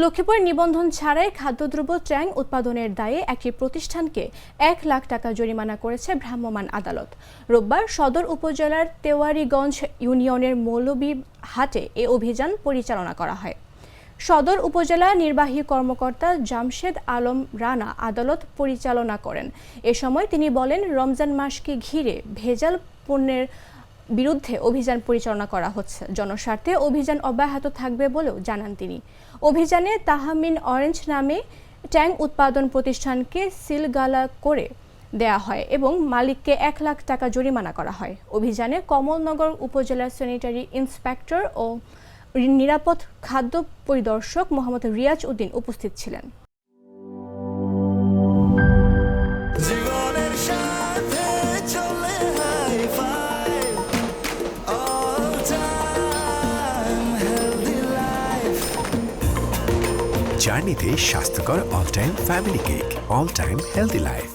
লক্ষ্মীপুর নিবন্ধন ছাড়াই খাদ্যদ্রব্য ট্যাং উৎপাদনের দায়ে একটি প্রতিষ্ঠানকে ১ লাখ টাকা জরিমানা করেছে ভ্রাম্যমাণ আদালত। রোববার সদর উপজেলার তেওয়ারীগঞ্জ ইউনিয়নের মৌলভীহাটে এ অভিযান পরিচালনা করা হয়। সদর উপজেলা নির্বাহী কর্মকর্তা জামশেদ আলম রানা আদালত পরিচালনা করেন। এ সময় তিনি বলেন, রমজান মাসকে ঘিরে ভেজাল পণ্যের বিরুদ্ধে অভিযান পরিচালনা করা হচ্ছে। জনস্বার্থে অভিযান অব্যাহত থাকবে বলেও জানান তিনি। অভিযানে তাহমিন অরেঞ্জ নামে ট্যাং উৎপাদন প্রতিষ্ঠানকে সিলগালা করে দেয়া হয় এবং মালিককে ১ লাখ টাকা জরিমানা করা হয়। অভিযানে কমলনগর উপজেলার স্যানিটারি ইন্সপেক্টর ও নিরাপদ খাদ্য পরিদর্শক মোহাম্মদ রিয়াজ উদ্দিন উপস্থিত ছিলেন। জার্নিতে স্বাস্থ্যকর all time family cake, all time healthy life.